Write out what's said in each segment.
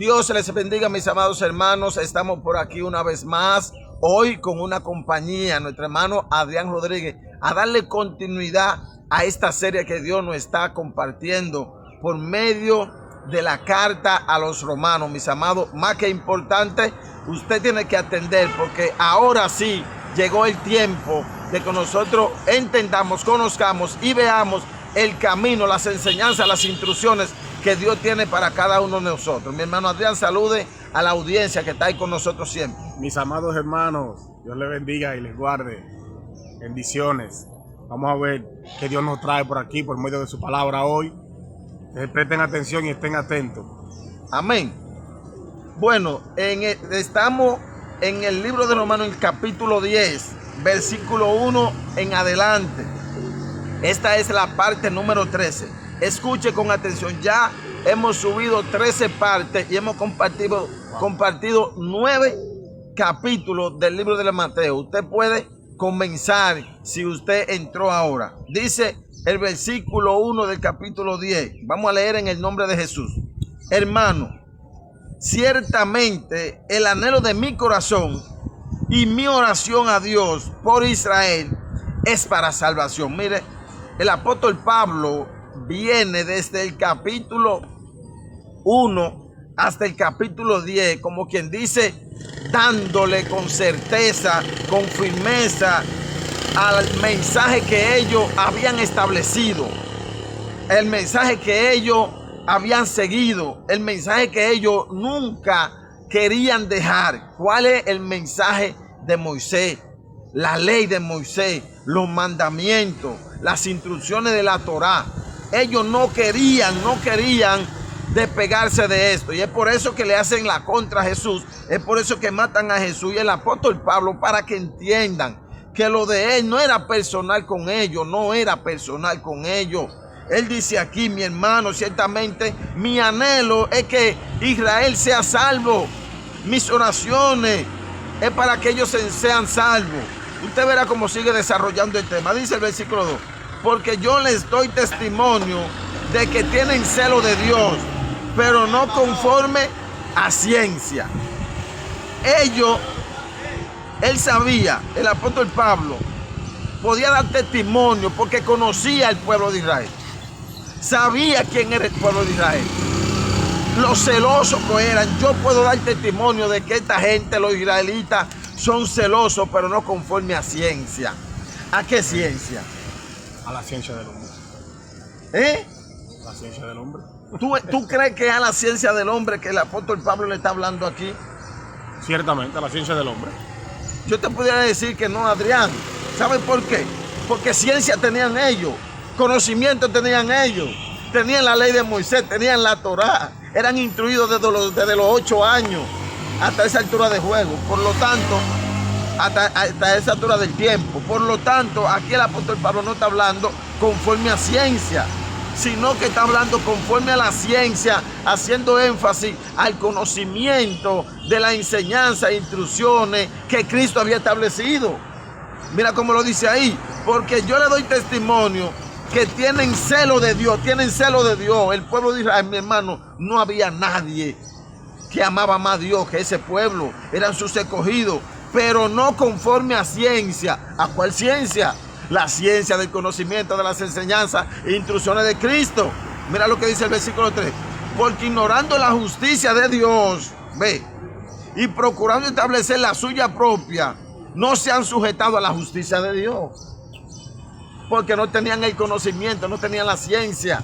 Dios les bendiga, mis amados hermanos. Estamos por aquí una vez más, hoy con una compañía, nuestro hermano Adrián Rodríguez, a darle continuidad a esta serie que Dios nos está compartiendo por medio de la carta a los romanos. Mis amados, más que importante, usted tiene que atender, porque ahora sí llegó el tiempo de que nosotros entendamos, conozcamos y veamos el camino, las enseñanzas, las instrucciones que Dios tiene para cada uno de nosotros. Mi hermano Adrián, salude a la audiencia que está ahí con nosotros siempre. Mis amados hermanos, Dios les bendiga y les guarde. Bendiciones. Vamos a ver qué Dios nos trae por aquí, por medio de su palabra hoy. Presten atención y estén atentos. Amén. Bueno, estamos en el libro de Romanos, en el capítulo 10, versículo 1 en adelante. Esta es la parte número 13. Escuche con atención, ya hemos subido 13 partes y hemos compartido 9 capítulos del libro de Mateo. Usted puede comenzar si usted entró ahora. Dice el versículo 1 del capítulo 10. Vamos a leer en el nombre de Jesús. Hermano, ciertamente el anhelo de mi corazón y mi oración a Dios por Israel es para salvación. Mire, el apóstol Pablo viene desde el capítulo 1 hasta el capítulo 10, como quien dice, dándole con certeza, con firmeza al mensaje que ellos habían establecido, el mensaje que ellos habían seguido, el mensaje que ellos nunca querían dejar. ¿Cuál es el mensaje de Moisés? La ley de Moisés, los mandamientos, las instrucciones de la Torá. Ellos no querían despegarse de esto, y es por eso que le hacen la contra a Jesús, es por eso que matan a Jesús. Y el apóstol Pablo, para que entiendan que lo de él no era personal con ellos, Él dice aquí, mi hermano, ciertamente mi anhelo es que Israel sea salvo. Mis oraciones es para que ellos sean salvos. Usted verá cómo sigue desarrollando el tema. Dice el versículo 2. Porque yo les doy testimonio de que tienen celo de Dios, pero no conforme a ciencia. Él sabía, el apóstol Pablo, podía dar testimonio porque conocía al pueblo de Israel. Sabía quién era el pueblo de Israel, lo celosos que eran. Yo puedo dar testimonio de que esta gente, los israelitas, son celosos, pero no conforme a ciencia. ¿A qué ciencia? A la ciencia del hombre. A la ciencia del hombre. ¿Tú crees que es a la ciencia del hombre que el apóstol Pablo le está hablando aquí? Ciertamente, a la ciencia del hombre. Yo te pudiera decir que no, Adrián. ¿Sabes por qué? Porque ciencia tenían ellos, conocimiento tenían ellos, tenían la ley de Moisés, tenían la Torá, eran instruidos desde los 8 años hasta esa altura de juego. Por lo tanto, hasta esa altura del tiempo. Por lo tanto, aquí el apóstol Pablo no está hablando conforme a ciencia, sino que está hablando conforme a la ciencia, haciendo énfasis al conocimiento de la enseñanza e instrucciones que Cristo había establecido. Mira cómo lo dice ahí, porque yo le doy testimonio que tienen celo de Dios, El pueblo de Israel, mi hermano, no había nadie que amaba más a Dios que ese pueblo. Eran sus escogidos, pero no conforme a ciencia. ¿A cuál ciencia? La ciencia del conocimiento de las enseñanzas e instrucciones de Cristo. Mira lo que dice el versículo 3. Porque ignorando la justicia de Dios, y procurando establecer la suya propia, no se han sujetado a la justicia de Dios. Porque no tenían el conocimiento, no tenían la ciencia.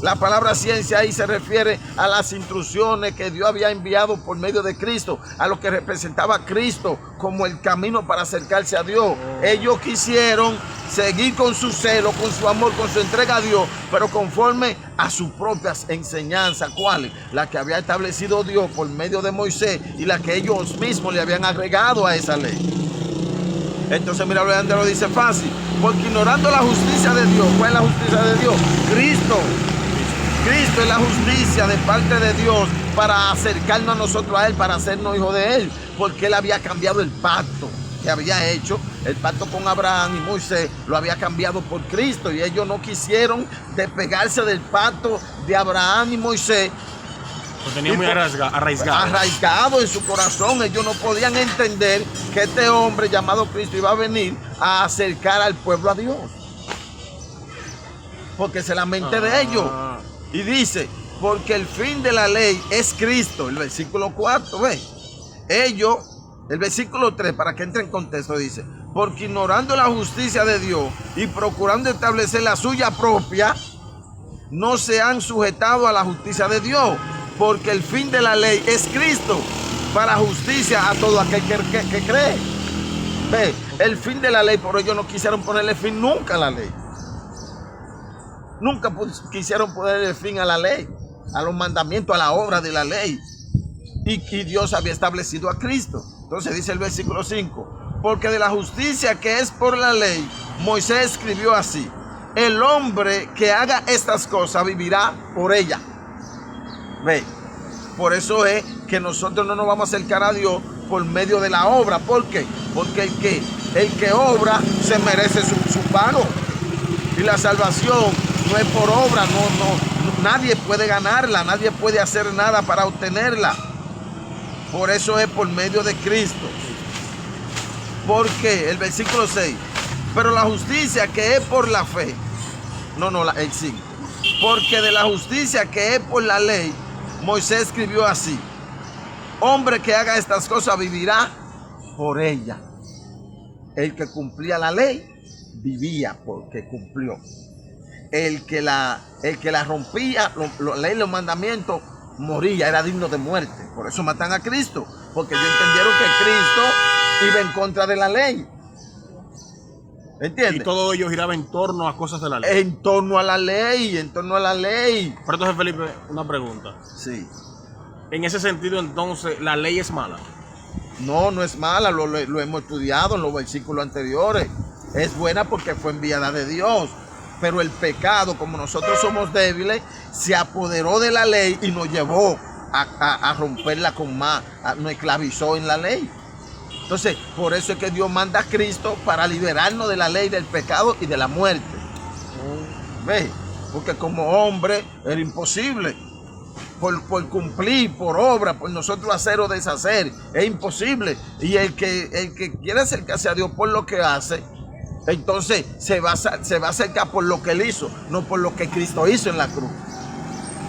La palabra ciencia ahí se refiere a las instrucciones que Dios había enviado por medio de Cristo, a lo que representaba a Cristo como el camino para acercarse a Dios. Ellos quisieron seguir con su celo, con su amor, con su entrega a Dios, pero conforme a sus propias enseñanzas. ¿Cuáles? Las que había establecido Dios por medio de Moisés y las que ellos mismos le habían agregado a esa ley. Entonces mira, lo dice fácil. Porque ignorando la justicia de Dios. ¿Cuál es la justicia de Dios? Cristo es la justicia de parte de Dios para acercarnos a nosotros a Él, para hacernos hijos de Él, porque Él había cambiado el pacto que había hecho, el pacto con Abraham y Moisés, lo había cambiado por Cristo, y ellos no quisieron despegarse del pacto de Abraham y Moisés, Lo tenía muy arraigado. Arraigado en su corazón. Ellos no podían entender que este hombre llamado Cristo iba a venir a acercar al pueblo a Dios. Porque es la mente de ellos. Y dice, porque el fin de la ley es Cristo. El versículo 4, ve. Ellos, el versículo 3, para que entre en contexto, dice, porque ignorando la justicia de Dios y procurando establecer la suya propia, no se han sujetado a la justicia de Dios, porque el fin de la ley es Cristo, para justicia a todo aquel que cree. Ve, el fin de la ley, por ello no quisieron ponerle fin nunca a la ley. Nunca quisieron ponerle fin a la ley, a los mandamientos, a la obra de la ley. Y Dios había establecido a Cristo. Entonces dice el versículo 5, porque de la justicia que es por la ley, Moisés escribió así, el hombre que haga estas cosas vivirá por ella. Ve, por eso es que nosotros no nos vamos a acercar a Dios por medio de la obra. ¿Por qué? Porque el que obra se merece su pago. Y la salvación no es por obra, nadie puede ganarla, nadie puede hacer nada para obtenerla. Por eso es por medio de Cristo. Porque el versículo 6, pero la justicia que es por la fe, el 5, porque de la justicia que es por la ley, Moisés escribió así, hombre que haga estas cosas vivirá por ella. El que cumplía la ley, vivía porque cumplió. El que la rompía, la ley, los mandamientos, moría, era digno de muerte. Por eso matan a Cristo, porque ellos entendieron que Cristo iba en contra de la ley. ¿Entiendes? Y todo ello giraba en torno a cosas de la ley. En torno a la ley, en torno a la ley. Pero entonces, Felipe, una pregunta. Sí. En ese sentido, entonces, ¿la ley es mala? No, no es mala, lo hemos estudiado en los versículos anteriores. Es buena porque fue enviada de Dios. Pero el pecado, como nosotros somos débiles, se apoderó de la ley y nos llevó a romperla con más, nos esclavizó en la ley. Entonces, por eso es que Dios manda a Cristo para liberarnos de la ley del pecado y de la muerte. ¿Ves? Porque como hombre era imposible. Por cumplir, por obra, por nosotros hacer o deshacer, es imposible. Y el que quiere acercarse a Dios por lo que hace, entonces se va a acercar por lo que él hizo, no por lo que Cristo hizo en la cruz.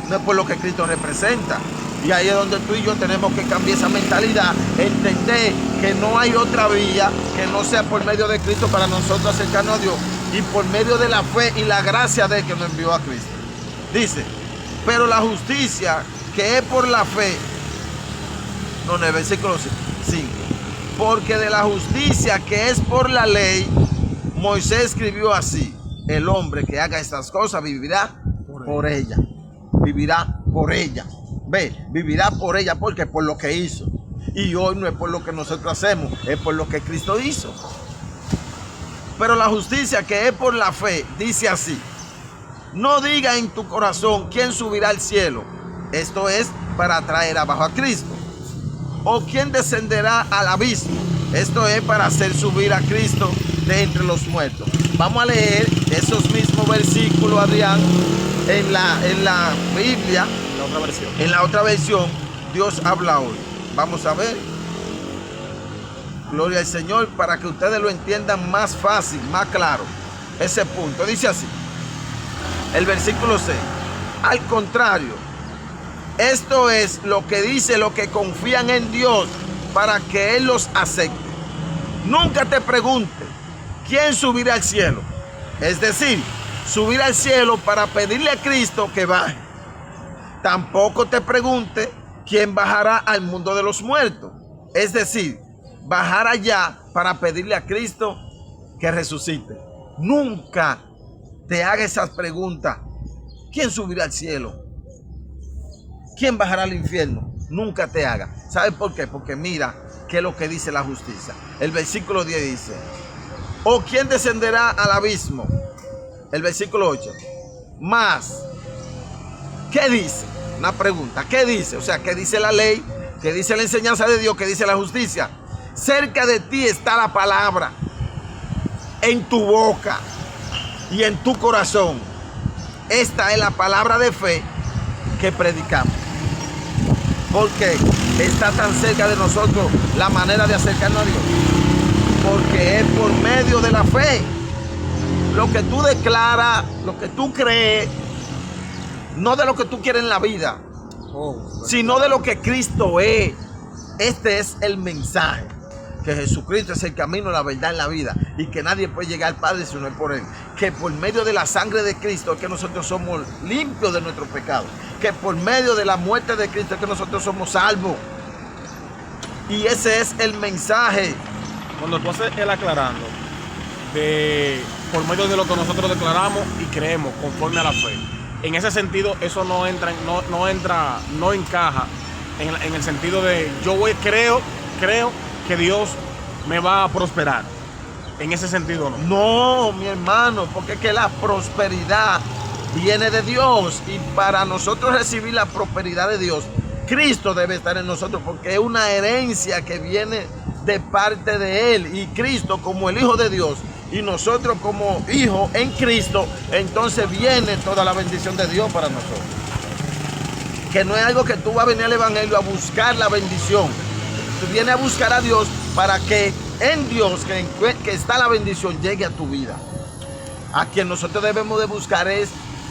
No es por lo que Cristo representa. Y ahí es donde tú y yo tenemos que cambiar esa mentalidad, entender que no hay otra vía que no sea por medio de Cristo para nosotros acercarnos a Dios y por medio de la fe y la gracia de Él que nos envió a Cristo. Dice, pero la justicia que es por la fe, en el versículo 5, porque de la justicia que es por la ley, Moisés escribió así, el hombre que haga estas cosas vivirá por ella. Vivirá por ella. Ve, vivirá por ella porque por lo que hizo. Y hoy no es por lo que nosotros hacemos, es por lo que Cristo hizo. Pero la justicia que es por la fe dice así, no diga en tu corazón quién subirá al cielo. Esto es para traer abajo a Cristo. O quién descenderá al abismo. Esto es para hacer subir a Cristo de entre los muertos. Vamos a leer esos mismos versículos, Adrián, en la Biblia. En la otra versión, Dios habla hoy. Vamos a ver. Gloria al Señor, para que ustedes lo entiendan más fácil, más claro. Ese punto. Dice así. El versículo 6. Al contrario, esto es lo que dice los que confían en Dios para que Él los acepte. Nunca te pregunte quién subirá al cielo. Es decir, subir al cielo para pedirle a Cristo que baje. Tampoco te pregunte quién bajará al mundo de los muertos. Es decir, bajar allá para pedirle a Cristo que resucite. Nunca te haga esas preguntas. ¿Quién subirá al cielo? ¿Quién bajará al infierno? Nunca te haga. ¿Sabes por qué? Porque mira qué es lo que dice la justicia. El versículo 10 dice, ¿o quién descenderá al abismo? El versículo 8. Más. ¿Qué dice? Una pregunta. ¿Qué dice? O sea, ¿qué dice la ley? ¿Qué dice la enseñanza de Dios? ¿Qué dice la justicia? Cerca de ti está la palabra, en tu boca y en tu corazón. Esta es la palabra de fe que predicamos. Porque está tan cerca de nosotros la manera de acercarnos a Dios. Porque es por medio de la fe. Lo que tú declaras, lo que tú crees, no de lo que tú quieres en la vida, sino de lo que Cristo es. Este es el mensaje. Que Jesucristo es el camino, la verdad y la vida. Y que nadie puede llegar al Padre si no es por Él. Que por medio de la sangre de Cristo es que nosotros somos limpios de nuestros pecados. Que por medio de la muerte de Cristo es que nosotros somos salvos. Y ese es el mensaje. Cuando tú haces el aclarando de por medio de lo que nosotros declaramos y creemos conforme a la fe, en ese sentido eso no encaja en el sentido de creo que Dios me va a prosperar. En ese sentido no. No, mi hermano, porque es que la prosperidad viene de Dios. Y para nosotros recibir la prosperidad de Dios, Cristo debe estar en nosotros, porque es una herencia que viene de parte de Él. Y Cristo como el Hijo de Dios y nosotros como hijos en Cristo, entonces viene toda la bendición de Dios para nosotros. Que no es algo que tú vas a venir al Evangelio a buscar la bendición. Tú vienes a buscar a Dios para que en Dios, que está la bendición, llegue a tu vida. A quien nosotros debemos de buscar es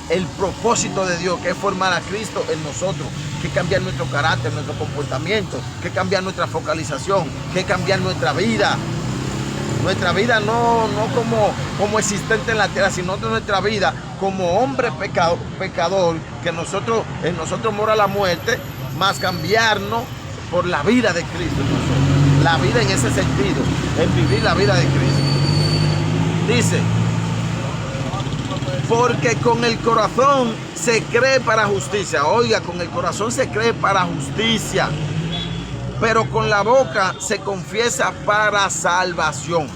el propósito de Dios, que es formar a Cristo en nosotros, que cambiar nuestro carácter, nuestro comportamiento, que cambiar nuestra focalización, que cambiar nuestra vida. Nuestra vida no como existente en la tierra, sino nuestra vida como hombre pecador, que en nosotros mora la muerte, más cambiarnos por la vida de Cristo en nosotros. La vida en ese sentido, es vivir la vida de Cristo. Dice, porque con el corazón se cree para justicia. Oiga, con el corazón se cree para justicia, pero con la boca se confiesa para salvación.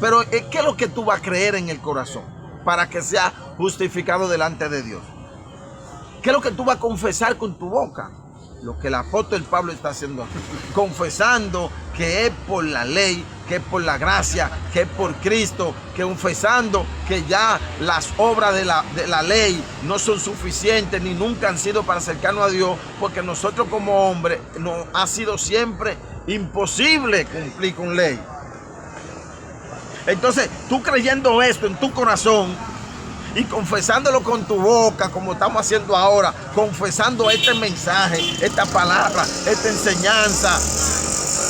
Pero ¿qué es lo que tú vas a creer en el corazón para que sea justificado delante de Dios? ¿Qué es lo que tú vas a confesar con tu boca? Lo que el apóstol Pablo está haciendo aquí, confesando que es por la ley, que es por la gracia, que es por Cristo, que confesando que ya las obras de la ley no son suficientes ni nunca han sido para acercarnos a Dios, porque nosotros como hombres nos ha sido siempre imposible cumplir con ley. Entonces, tú creyendo esto en tu corazón y confesándolo con tu boca, como estamos haciendo ahora, confesando este mensaje, esta palabra, esta enseñanza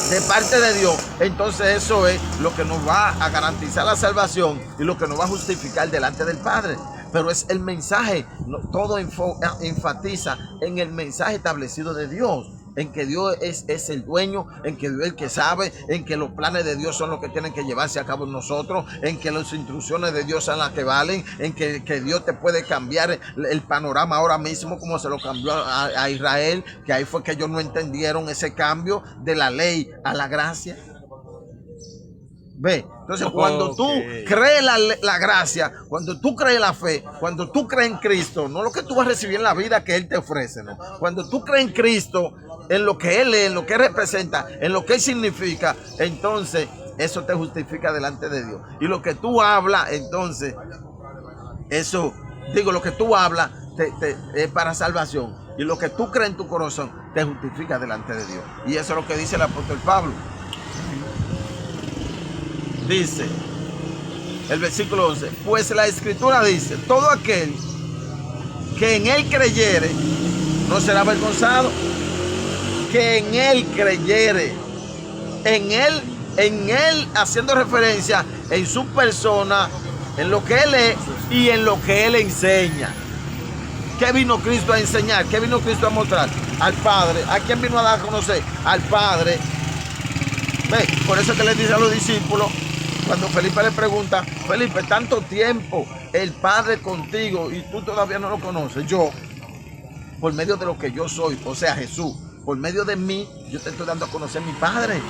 de parte de Dios, entonces eso es lo que nos va a garantizar la salvación y lo que nos va a justificar delante del Padre. Pero es el mensaje, todo enfatiza en el mensaje establecido de Dios, en que Dios es el dueño, en que Dios es el que sabe, en que los planes de Dios son los que tienen que llevarse a cabo en nosotros, en que las instrucciones de Dios son las que valen, en que Dios te puede cambiar el panorama ahora mismo como se lo cambió a Israel, que ahí fue que ellos no entendieron ese cambio de la ley a la gracia. Ve, entonces cuando tú crees la gracia, cuando tú crees la fe, cuando tú crees en Cristo, no lo que tú vas a recibir en la vida que Él te ofrece, no. Cuando tú crees en Cristo, en lo que Él es, en lo que Él representa, en lo que Él significa, entonces eso te justifica delante de Dios. Y lo que tú hablas, entonces, lo que tú hablas es para salvación. Y lo que tú crees en tu corazón te justifica delante de Dios. Y eso es lo que dice el apóstol Pablo. Dice el versículo 11, pues la escritura dice, todo aquel que en Él creyere no será avergonzado. Que en Él creyere, en Él haciendo referencia en su persona, en lo que Él es y en lo que Él enseña. ¿Qué vino Cristo a enseñar? ¿Qué vino Cristo a mostrar? Al Padre. ¿A quién vino a dar a conocer? Al Padre. ¿Ve? Por eso que le dice a los discípulos, cuando Felipe le pregunta, Felipe, tanto tiempo el Padre contigo y tú todavía no lo conoces. Yo, por medio de lo que yo soy, o sea Jesús, por medio de mí, yo te estoy dando a conocer a mi Padre.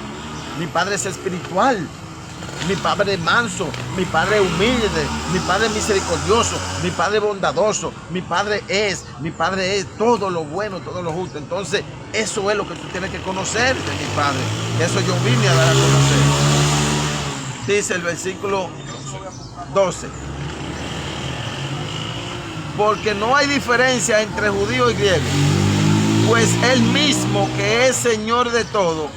Mi Padre es espiritual, mi Padre es manso, mi Padre es humilde, mi Padre es misericordioso, mi Padre es bondadoso, mi Padre es todo lo bueno, todo lo justo. Entonces, eso es lo que tú tienes que conocer de mi Padre. Eso yo vine a dar a conocer. Dice el versículo 12. Porque no hay diferencia entre judío y griego, Pues Él mismo, que es Señor de todo,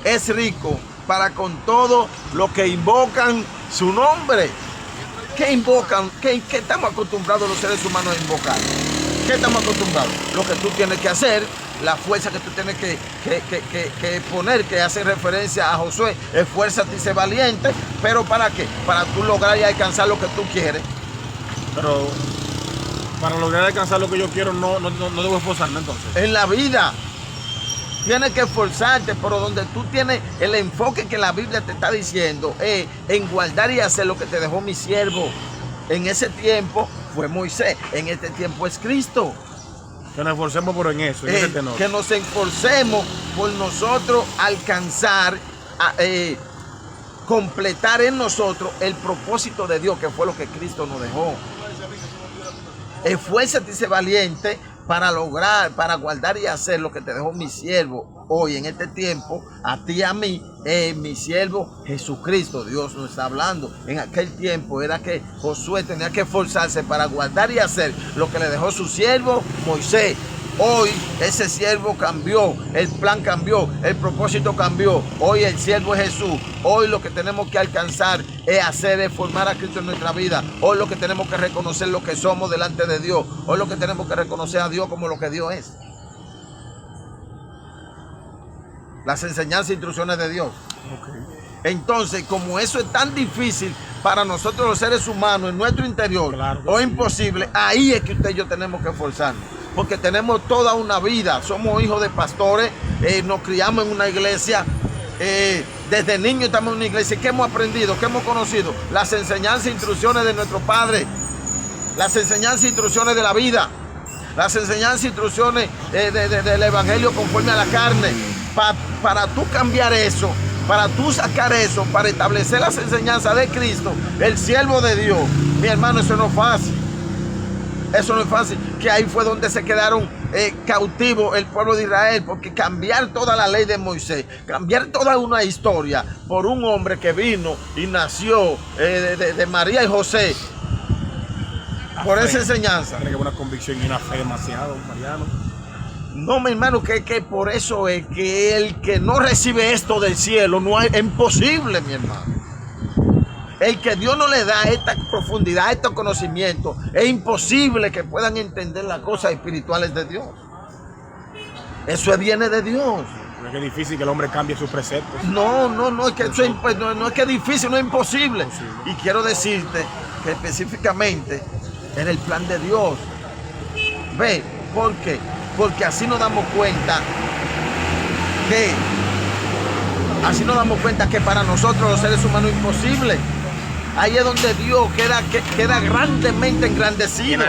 es rico para con todo lo que invocan su nombre. ¿Qué invocan? ¿Qué estamos acostumbrados los seres humanos a invocar? ¿Qué estamos acostumbrados? Lo que tú tienes que hacer, la fuerza que tú tienes que poner, que hace referencia a Josué, esfuérzate y sé valiente, pero ¿para qué? Para tú lograr y alcanzar lo que tú quieres. Pero para lograr alcanzar lo que yo quiero, no debo esforzarme entonces. En la vida tienes que esforzarte, pero donde tú tienes el enfoque que la Biblia te está diciendo es en guardar y hacer lo que te dejó mi siervo. En ese tiempo fue Moisés, en este tiempo es Cristo. Que nos esforcemos por en eso, en ese tenor. Que nos esforcemos por nosotros alcanzar, completar en nosotros el propósito de Dios, que fue lo que Cristo nos dejó. Esfuérzate y sé valiente para lograr, para guardar y hacer lo que te dejó mi siervo hoy en este tiempo, a ti y a mí, mi siervo Jesucristo. Dios nos está hablando. En aquel tiempo era que Josué tenía que esforzarse para guardar y hacer lo que le dejó su siervo Moisés. Hoy ese siervo cambió, el plan cambió, el propósito cambió. Hoy el siervo es Jesús. Hoy lo que tenemos que alcanzar es formar a Cristo en nuestra vida. Hoy lo que tenemos que reconocer lo que somos delante de Dios. Hoy lo que tenemos que reconocer a Dios como lo que Dios es. Las enseñanzas e instrucciones de Dios. Okay. Entonces, como eso es tan difícil para nosotros los seres humanos en nuestro interior, claro, o imposible, ahí es que usted y yo tenemos que esforzarnos. Porque tenemos toda una vida, somos hijos de pastores, nos criamos en una iglesia, desde niños estamos en una iglesia. ¿Qué hemos aprendido? ¿Qué hemos conocido? Las enseñanzas e instrucciones de nuestro Padre, las enseñanzas e instrucciones de la vida, las enseñanzas e instrucciones del Evangelio conforme a la carne. Para tú cambiar eso, para tú sacar eso, para establecer las enseñanzas de Cristo, el siervo de Dios, mi hermano, eso no es fácil. Eso no es fácil, que ahí fue donde se quedaron cautivos el pueblo de Israel, porque cambiar toda la ley de Moisés, cambiar toda una historia por un hombre que vino y nació de María y José, por esa enseñanza. Tiene una convicción y una fe demasiado, Mariano. No, mi hermano, que por eso es que el que no recibe esto del cielo, no es imposible, mi hermano. El que Dios no le da esta profundidad, este conocimiento, es imposible que puedan entender las cosas espirituales de Dios. Eso viene de Dios. No es que es difícil que el hombre cambie sus preceptos. No, es que eso no es que es difícil, no es imposible. Y quiero decirte que específicamente era el plan de Dios. Ve, ¿por qué? Porque así nos damos cuenta que para nosotros los seres humanos es imposible. Ahí es donde Dios queda grandemente engrandecido.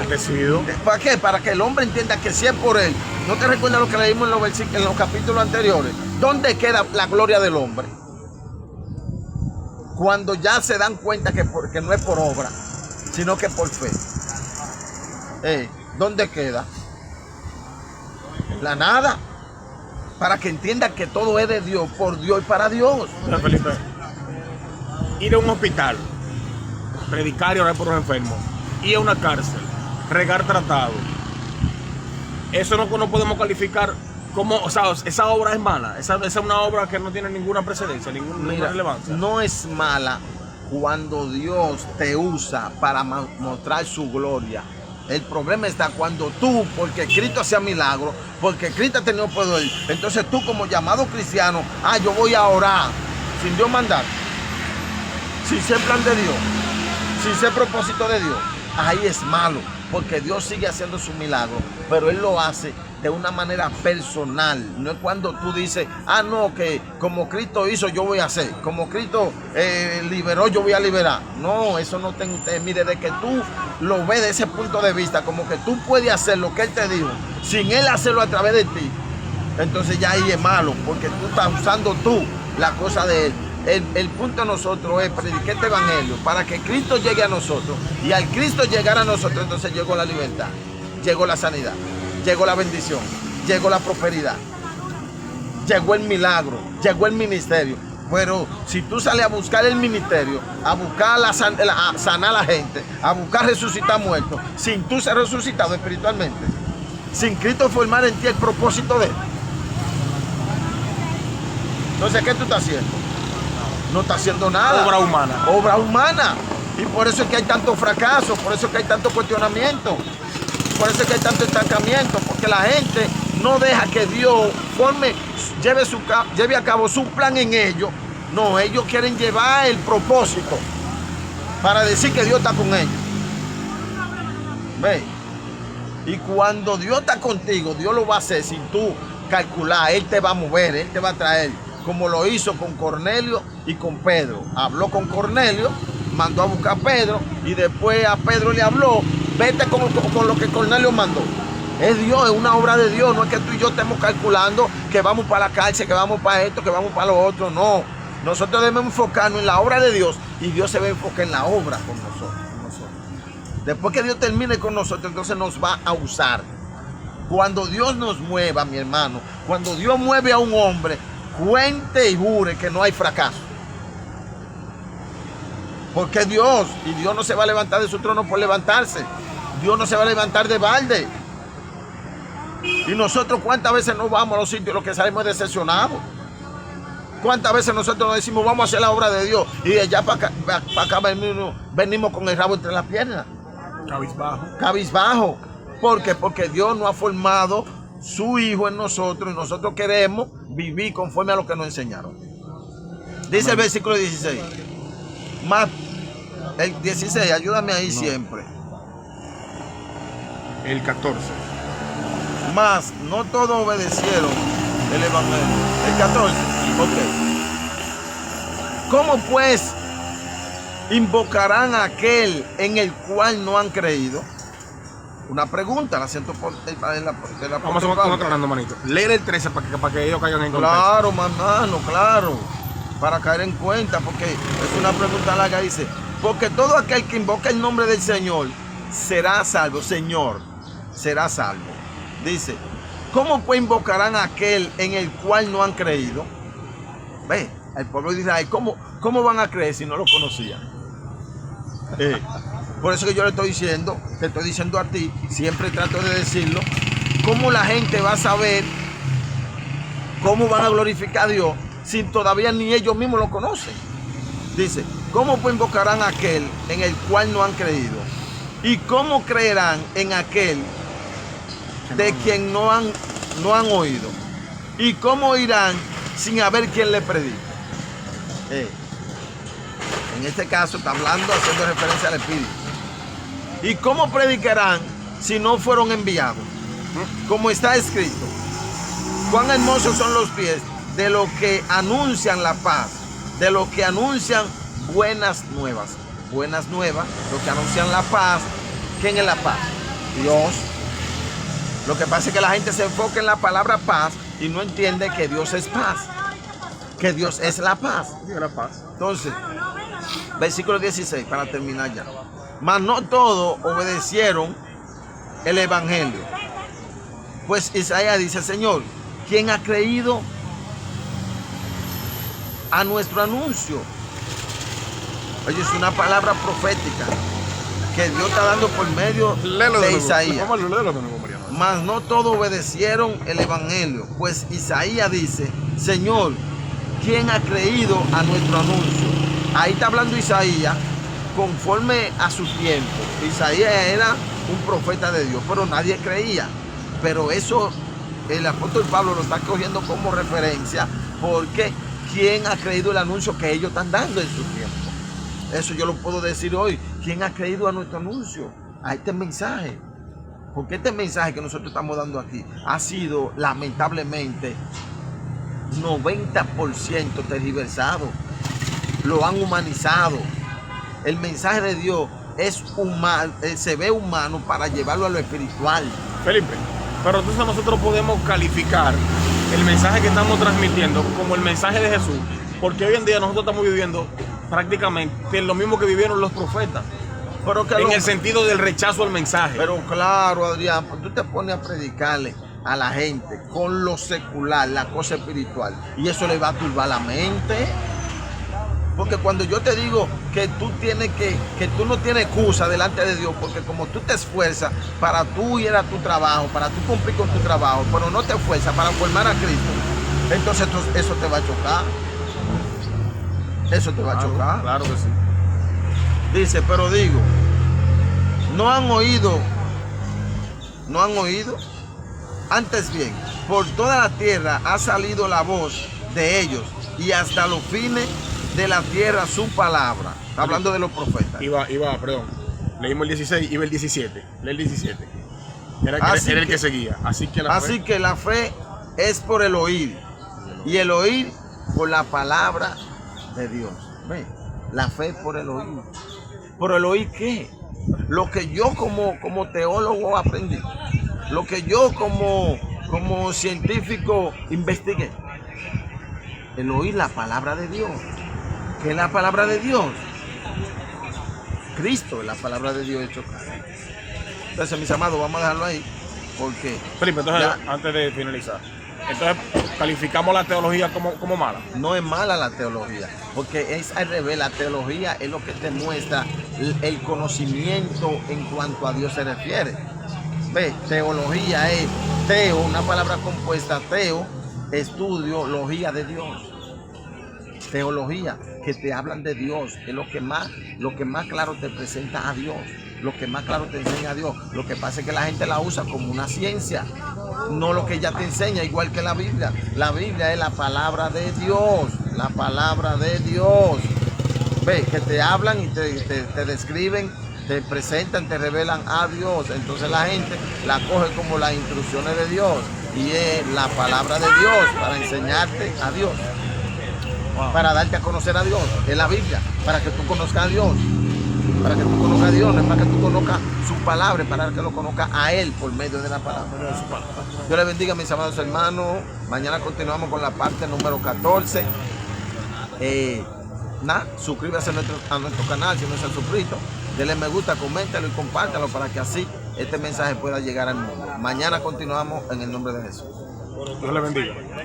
¿Para qué? Para que el hombre entienda que si es por él. ¿No te recuerdas lo que leímos en los capítulos anteriores? ¿Dónde queda la gloria del hombre? Cuando ya se dan cuenta que no es por obra, sino que por fe. ¿Dónde queda? En la nada. Para que entienda que todo es de Dios, por Dios y para Dios. Felipe, ir a un hospital, predicar y orar por los enfermos, ir a una cárcel, regar tratados, eso no podemos calificar como, o sea, esa obra es mala, esa es una obra que no tiene ninguna precedencia, ninguna relevancia. No es mala cuando Dios te usa para mostrar su gloria. El problema está cuando tú, porque Cristo hacía milagros, porque Cristo ha tenido poder, entonces tú como llamado cristiano, yo voy a orar sin Dios mandar, sin ser plan de Dios, sin ser propósito de Dios. Ahí es malo, porque Dios sigue haciendo su milagro, pero Él lo hace de una manera personal. No es cuando tú dices, no, que como Cristo hizo yo voy a hacer, como Cristo liberó yo voy a liberar. No, eso no tengo usted. Mire, de que tú lo ves de ese punto de vista, como que tú puedes hacer lo que Él te dijo, sin Él hacerlo a través de ti, entonces ya ahí es malo, porque tú estás usando tú la cosa de Él. El punto de nosotros es predicar este evangelio para que Cristo llegue a nosotros, y al Cristo llegar a nosotros, entonces llegó la libertad, llegó la sanidad, llegó la bendición, llegó la prosperidad, llegó el milagro, llegó el ministerio. Pero si tú sales a buscar el ministerio, a buscar sanar a la gente, a buscar resucitar muertos, sin tú ser resucitado espiritualmente, sin Cristo formar en ti el propósito de Él. Entonces, ¿qué tú estás haciendo? No estás haciendo nada. Obra humana. Obra humana. Y por eso es que hay tanto fracaso, por eso es que hay tanto cuestionamiento, por eso es que hay tanto estancamiento, porque la gente no deja que Dios lleve a cabo su plan en ellos. No, ellos quieren llevar el propósito para decir que Dios está con ellos. ¿Ve? Y cuando Dios está contigo, Dios lo va a hacer sin tú calcular. Él te va a mover, Él te va a traer, como lo hizo con Cornelio y con Pedro. Habló con Cornelio, mandó a buscar a Pedro, y después a Pedro le habló, vete con lo que Cornelio mandó. Es Dios, es una obra de Dios. No es que tú y yo estemos calculando que vamos para la cárcel, que vamos para esto, que vamos para lo otro. No, nosotros debemos enfocarnos en la obra de Dios, y Dios se va a enfocar en la obra con nosotros. Después que Dios termine con nosotros, entonces nos va a usar. Cuando Dios nos mueva, mi hermano, cuando Dios mueve a un hombre, cuente y jure que no hay fracaso. Porque Dios, y Dios no se va a levantar de su trono por levantarse. Dios no se va a levantar de balde. Y nosotros, ¿cuántas veces nos vamos a los sitios en los que salimos decepcionados? ¿Cuántas veces nosotros nos decimos vamos a hacer la obra de Dios, y de allá para acá venimos con el rabo entre las piernas? Cabizbajo. Cabizbajo. ¿Por qué? Porque Dios no ha formado su Hijo en nosotros, y nosotros queremos vivir conforme a lo que nos enseñaron. Dice el versículo 16. Más el 16, ayúdame ahí siempre. El 14. Más no todos obedecieron el evangelio. El 14. Ok. ¿Cómo pues invocarán a aquel en el cual no han creído? Una pregunta, la siento por la Vamos aclarando, manito. Leer el 13 para que ellos caigan en contexto. Claro, hermano, claro. Para caer en cuenta, porque es una pregunta larga. Dice, porque todo aquel que invoca el nombre del Señor será salvo. Señor, será salvo. Dice, ¿cómo pues invocarán a aquel en el cual no han creído? Ve, el pueblo de Israel, ¿cómo van a creer si no lo conocían? Por eso que yo le estoy diciendo, te estoy diciendo a ti, siempre trato de decirlo, ¿cómo la gente va a saber cómo van a glorificar a Dios si todavía ni ellos mismos lo conocen? Dice, ¿cómo pues invocarán a aquel en el cual no han creído? ¿Y cómo creerán en aquel de quien no han oído? ¿Y cómo irán sin haber quien le predique? En este caso está hablando, haciendo referencia al Espíritu. ¿Y cómo predicarán si no fueron enviados? Como está escrito, cuán hermosos son los pies de los que anuncian la paz, de los que anuncian buenas nuevas. Buenas nuevas, los que anuncian la paz. ¿Quién es la paz? Dios. Lo que pasa es que la gente se enfoca en la palabra paz y no entiende que Dios es paz, que Dios es la paz. Entonces, versículo 16, para terminar ya. Mas no todos obedecieron el evangelio. Pues Isaías dice, Señor, ¿quién ha creído a nuestro anuncio? Oye, es una palabra profética que Dios está dando por medio de Isaías. Mas no todos obedecieron el evangelio. Pues Isaías dice, Señor, ¿quién ha creído a nuestro anuncio? Ahí está hablando Isaías conforme a su tiempo. Isaías era un profeta de Dios, pero nadie creía. Pero eso el apóstol Pablo lo está cogiendo como referencia, porque ¿quién ha creído el anuncio que ellos están dando en su tiempo? Eso yo lo puedo decir hoy. ¿Quién ha creído a nuestro anuncio? A este mensaje. Porque este mensaje que nosotros estamos dando aquí ha sido lamentablemente 90% tergiversado. Lo han humanizado. El mensaje de Dios es humano, se ve humano para llevarlo a lo espiritual. Felipe, pero entonces nosotros podemos calificar el mensaje que estamos transmitiendo como el mensaje de Jesús, porque hoy en día nosotros estamos viviendo prácticamente lo mismo que vivieron los profetas, pero que en el sentido del rechazo al mensaje. Pero claro, Adrián, pues tú te pones a predicarle a la gente con lo secular, la cosa espiritual, y eso le va a turbar la mente. Porque cuando yo te digo que tú tú no tienes excusa delante de Dios, porque como tú te esfuerzas para tú ir a tu trabajo, para tú cumplir con tu trabajo, pero no te esfuerzas para formar a Cristo, entonces eso te va a chocar. Eso te va a chocar. Claro que sí. Dice, pero digo, no han oído, antes bien, por toda la tierra ha salido la voz de ellos y hasta los fines de la tierra su palabra. Está hablando de los profetas. Perdón. Leímos el 16, iba el 17. Lee el 17. Era el que seguía. Así que la fe es por el oír y el oír por la palabra de Dios. ¿Ve? La fe por el oír. ¿Por el oír qué? Lo que yo como teólogo aprendí. Lo que yo como científico investigué. El oír la palabra de Dios. ¿Qué es la palabra de Dios? Cristo es la palabra de Dios hecho carne. Entonces, mis amados, vamos a dejarlo ahí. Porque Felipe, entonces, antes de finalizar, entonces calificamos la teología como mala. no es mala la teología, porque es al revés. La teología es lo que te muestra el conocimiento en cuanto a Dios se refiere. Ve, teología es teo, una palabra compuesta, teo, estudio, logía de Dios. Teología, que te hablan de Dios, es lo que más claro te presenta a Dios, lo que más claro te enseña a Dios. Lo que pasa es que la gente la usa como una ciencia, no lo que ella te enseña, igual que la Biblia. La Biblia es la palabra de Dios, la palabra de Dios. Ve, que te hablan y te describen, te presentan, te revelan a Dios. Entonces la gente la coge como las instrucciones de Dios y es la palabra de Dios para enseñarte a Dios. Para darte a conocer a Dios, es la Biblia, para que tú conozcas a Dios, para que tú conozcas a Dios, no es para que tú conozcas su palabra, para que lo conozcas a Él por medio de la palabra. Dios les bendiga, mis amados hermanos. Mañana continuamos con la parte número 14. Suscríbase a nuestro canal si no se han suscrito. Denle me gusta, coméntalo y compártalo para que así este mensaje pueda llegar al mundo. Mañana continuamos en el nombre de Jesús. Dios le bendiga.